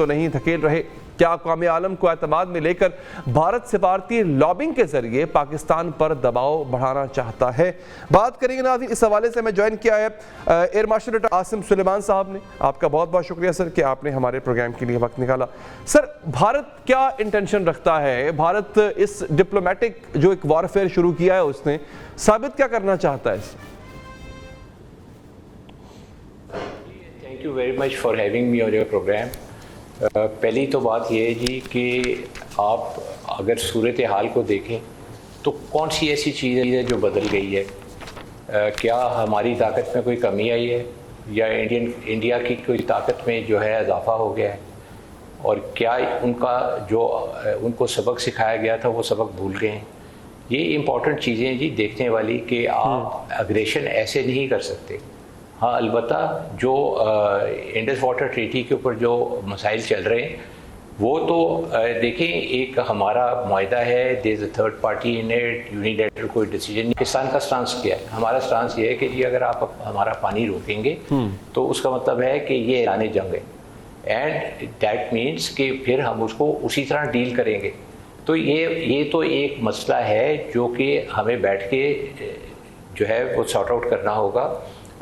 तो नहीं धकेल रहे। क्या कौम आलम को एतमाद में लेकर भारत सिफारती लॉबिंग के जरिए पाकिस्तान पर दबाव बढ़ाना चाहता है? बात करेंगे नाज़रीन, इस हवाले से हमें ज्वाइन किया है air marshal doctor Asim Suleman साहब ने। आपका बहुत बहुत शुक्रिया सर कि आपने हमारे प्रोग्राम के लिए वक्त निकाला। सर, भारत क्या इंटेंशन रखता है? भारत इस डिप्लोमेटिक जो एक वॉरफेयर शुरू किया है उसने साबित क्या करना चाहता है? Thank you very much for having me on your programme. पहली तो बात यह है जी कि आप अगर सूरत हाल को देखें तो कौन सी ऐसी चीज़ है जो बदल गई है? क्या हमारी ताकत में कोई कमी आई है या इंडिया की कोई ताकत में जो है इजाफा हो गया है? और क्या उनका जो उनको सबक सिखाया गया था वो सबक भूल गए हैं? ये इम्पॉर्टेंट चीज़ें हैं जी देखने वाली कि आप अग्रेशन ऐसे नहीं कर सकते। हाँ, अलबत्ता जो इंडस वाटर ट्रीटी के ऊपर जो मसाइल चल रहे हैं वो तो देखें, एक हमारा मुआहदा है, there is a third party in it, unilateral कोई डिसीजन। पाकिस्तान का स्टांस क्या है? हमारा स्टांस ये है कि जी अगर आप हमारा पानी रोकेंगे तो उसका मतलब है कि ये ऐलान जंग है, एंड दैट मीन्स कि फिर हम उसको उसी तरह डील करेंगे। तो ये तो एक मसला है जो कि हमें बैठ के जो है वो सॉर्ट आउट करना होगा।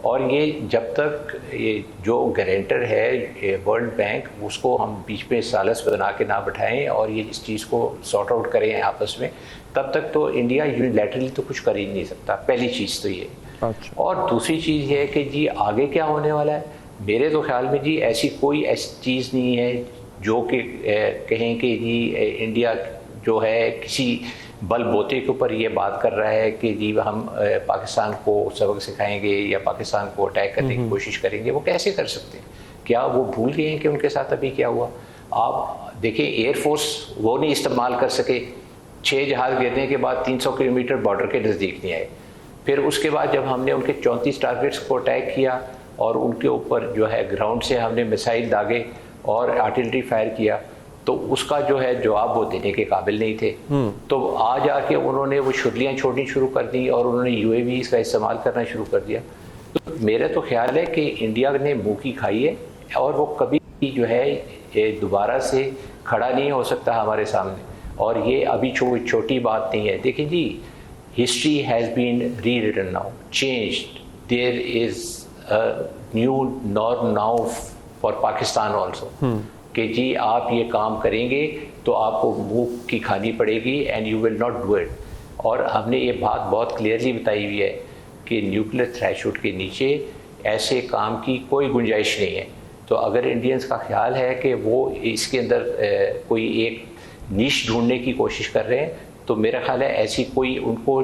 और ये जब तक ये जो गारंटर है वर्ल्ड बैंक, उसको हम बीच में सालस बना के ना बैठाएं और ये इस चीज़ को सॉर्ट आउट करें आपस में, तब तक तो इंडिया यूनिलैटरली तो कुछ कर ही नहीं सकता। पहली चीज़ तो ये। अच्छा। और दूसरी चीज़ है कि जी आगे क्या होने वाला है? मेरे तो ख्याल में जी ऐसी कोई ऐसी चीज़ नहीं है जो कि कहें कि जी इंडिया जो है किसी बल बोते के ऊपर ये बात कर रहा है कि जी हम पाकिस्तान को सबक सिखाएंगे या पाकिस्तान को अटैक करने की कोशिश करेंगे। वो कैसे कर सकते हैं? क्या वो भूल गए हैं कि उनके साथ अभी क्या हुआ? आप देखिए, एयरफोर्स वो नहीं इस्तेमाल कर सके। 6 जहाज़ गिरने के बाद 300 किलोमीटर बॉर्डर के नज़दीक नहीं आए। फिर उसके बाद जब हमने उनके 34 टारगेट्स को अटैक किया और उनके ऊपर जो है ग्राउंड से हमने मिसाइल दागे और आर्टिलरी फायर किया, तो उसका जो है जवाब वो देने के काबिल नहीं थे। तो आज आके उन्होंने वो छुर्लियाँ छोड़नी शुरू कर दी और उन्होंने UAVs का इस्तेमाल करना शुरू कर दिया। तो मेरा तो ख्याल है कि इंडिया ने मुँह की खाई है और वो कभी जो है दोबारा से खड़ा नहीं हो सकता हमारे सामने। और ये अभी छोटी बात नहीं है। देखिए जी, history has been rewritten now, changed, there is a new norm now for Pakistan also कि जी आप ये काम करेंगे तो आपको मुँह की खानी पड़ेगी and you will not do it. और हमने ये बात बहुत क्लियरली बताई हुई है कि न्यूक्लियर थ्रेशोल्ड के नीचे ऐसे काम की कोई गुंजाइश नहीं है। तो अगर इंडियंस का ख्याल है कि वो इसके अंदर कोई एक नीश ढूंढने की कोशिश कर रहे हैं, तो मेरा ख्याल है ऐसी कोई उनको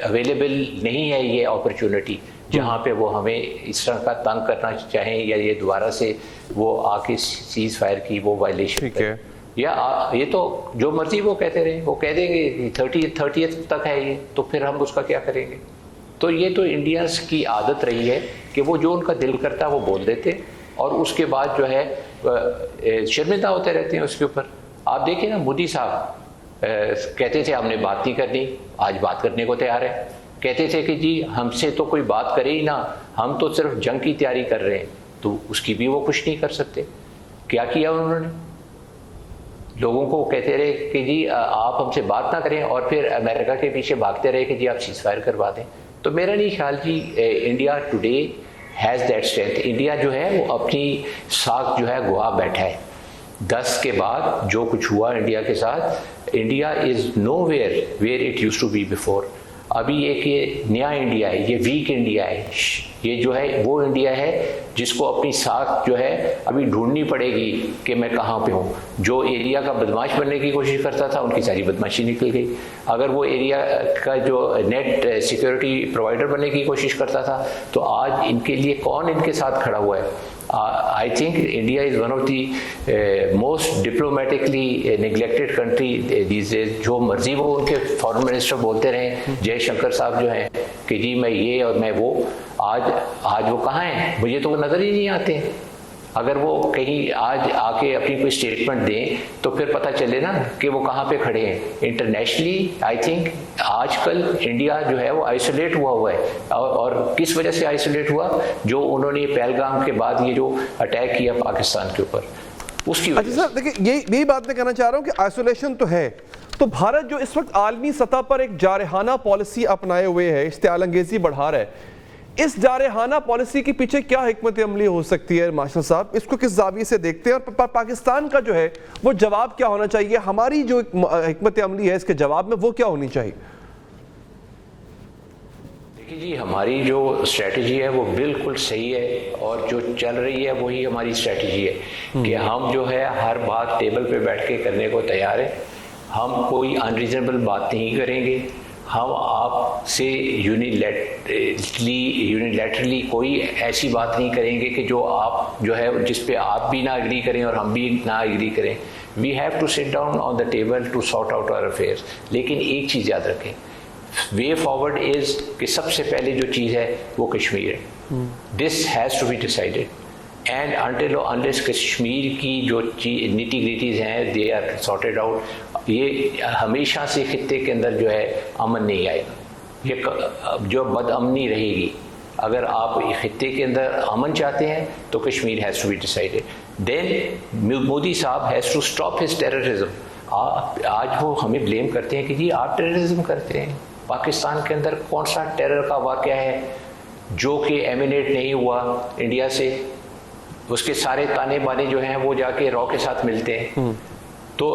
अवेलेबल नहीं है ये अपॉर्चुनिटी जहाँ पे वो हमें इस तरह का तंग करना चाहें या ये दोबारा से वो आके सीज फायर की वो वायलेशन करें। या ये तो जो मर्जी वो कहते रहे, वो कह देंगे 30th तक है ये, तो फिर हम उसका क्या करेंगे? तो ये तो इंडियंस की आदत रही है कि वो जो उनका दिल करता है वो बोल देते और उसके बाद जो है शर्मिंदा होते रहते हैं उसके ऊपर। आप देखिए ना, मोदी साहब कहते थे हमने बात नहीं करनी, आज बात करने को तैयार है। कहते थे कि जी हमसे तो कोई बात करे ही ना, हम तो सिर्फ जंग की तैयारी कर रहे हैं, तो उसकी भी वो कुछ नहीं कर सकते। क्या किया उन्होंने? लोगों को कहते रहे कि जी आप हमसे बात ना करें और फिर अमेरिका के पीछे भागते रहे कि जी आप सीज फायर करवा दें। तो मेरा नहीं ख्याल जी India Today has that strength. India जो है वो अपनी साख जो है गुआ बैठा है। 10 के बाद जो कुछ हुआ इंडिया के साथ, India is nowhere it used to be before. अभी एक ये नया इंडिया है, ये वीक इंडिया है। ये जो है वो इंडिया है जिसको अपनी साख जो है अभी ढूंढनी पड़ेगी कि मैं कहाँ पे हूँ। जो एरिया का बदमाश बनने की कोशिश करता था उनकी सारी बदमाशी निकल गई। अगर वो एरिया का जो नेट सिक्योरिटी प्रोवाइडर बनने की कोशिश करता था, तो आज इनके लिए कौन इनके साथ खड़ा हुआ है? I think India is one of the most diplomatically neglected country these days। जो मर्जी वो उनके फॉरेन मिनिस्टर बोलते रहे, जयशंकर साहब जो हैं कि जी मैं ये और मैं वो, आज वो कहाँ हैं? मुझे तो वो नज़र ही नहीं आते। अगर वो कहीं आज आके अपनी कोई स्टेटमेंट दें तो फिर पता चले ना कि वो कहाँ पे खड़े हैं। इंटरनेशनली आई थिंक आजकल इंडिया जो है वो आइसोलेट हुआ है। और किस वजह से आइसोलेट हुआ? जो उन्होंने पहलगाम के बाद ये जो अटैक किया पाकिस्तान के ऊपर, उसकी अच्छा वजह सर, देखिए यही बात मैं कहना चाह रहा हूँ कि आइसोलेशन तो है, तो भारत जो इस वक्त आलमी सतह पर एक जारहाना पॉलिसी अपनाए हुए है, इश्तियाल अंगेजी बढ़ा रहा है, इस जारहाना पॉलिसी के पीछे क्या हिकमत अमली हो सकती है मार्शल साहब? इसको किस जाविये से देखते हैं और पाकिस्तान का जो है वो जवाब क्या होना चाहिए? हमारी जो हिकमत अमली है इसके जवाब में वो क्या होनी चाहिए? देखिए जी, हमारी जो स्ट्रेटजी है वो बिल्कुल सही है और जो चल रही है वही हमारी स्ट्रेटजी है कि हम जो है हर बात टेबल पे बैठ के करने को तैयार है। हम कोई अनरीजनेबल बात नहीं करेंगे। हम आपसे यूनिलैटरली कोई ऐसी बात नहीं करेंगे कि जो आप जो है जिस पे आप भी ना एग्री करें और हम भी ना एग्री करें। We have to sit down on the table to sort out our affairs. लेकिन एक चीज़ याद रखें, वे फॉरवर्ड इज़ कि सबसे पहले जो चीज़ है वो कश्मीर है। This has to be decided and until unless Kashmir की जो निटी ग्रिटीज़ हैं दे आर सॉर्टेड आउट, ये हमेशा से खित्ते के अंदर जो है अमन नहीं आएगा। ये जो बदअमनी रहेगी। अगर आप खित्ते के अंदर अमन चाहते हैं तो Kashmir has to be decided. Then Modi साहब has to stop his terrorism. आज वो हमें ब्लेम करते हैं कि जी आप टेररिज्म करते हैं। पाकिस्तान के अंदर कौन सा टेरर का वाक़या है जो कि एमिनेट नहीं हुआ इंडिया से? उसके सारे ताने बाने जो हैं वो जाके रॉ के साथ मिलते हैं। तो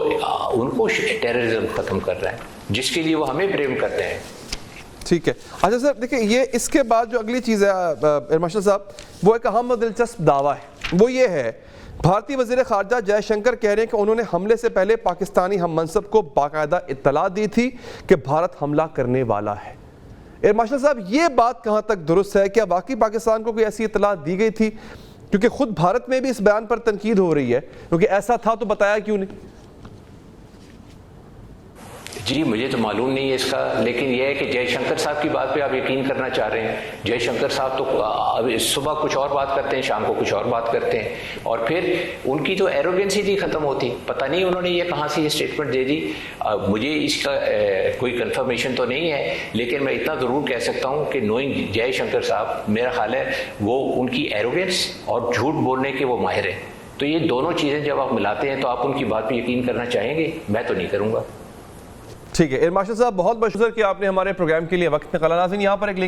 उनको टेररिज्म ख़त्म कर रहा है जिसके लिए वो हमें ब्लेम करते हैं। ठीक है। अच्छा सर, देखिए ये इसके बाद जो अगली चीज़ है एयर मार्शल साहब, वो एक अहम दिलचस्प दावा है, वो ये है भारतीय वज़ीर ख़ारजा जयशंकर कह रहे हैं कि उन्होंने हमले से पहले पाकिस्तानी हम मनसब को बाकायदा इत्तला दी थी कि भारत हमला करने वाला है। एयर मार्शल साहब, ये बात कहाँ तक दुरुस्त है? क्या वाकई पाकिस्तान को कोई ऐसी इत्तला दी गई थी? क्योंकि खुद भारत में भी इस बयान पर तनकीद हो रही है, क्योंकि ऐसा था तो बताया क्यों नहीं? जी मुझे तो मालूम नहीं है इसका, लेकिन यह है कि जयशंकर साहब की बात पे आप यकीन करना चाह रहे हैं। जयशंकर साहब तो अब सुबह कुछ और बात करते हैं, शाम को कुछ और बात करते हैं, और फिर उनकी तो एरोगेंसी नहीं ख़त्म होती। पता नहीं उन्होंने ये कहाँ से ये स्टेटमेंट दे दी। मुझे इसका कोई कंफर्मेशन तो नहीं है, लेकिन मैं इतना ज़रूर कह सकता हूँ कि नोइंग जयशंकर साहब, मेरा ख्याल है वो उनकी एरोगेंस और झूठ बोलने के वो माहिर हैं। तो ये दोनों चीज़ें जब आप मिलाते हैं तो आप उनकी बात पर यकीन करना चाहेंगे? मैं तो नहीं करूँगा। ठीक है एयर मार्शल साहब, बहुत बहुत शुक्रिया कि आपने हमारे प्रोग्राम के लिए वक्त निकाला। नाज़रीन, यहाँ पर एक लिंक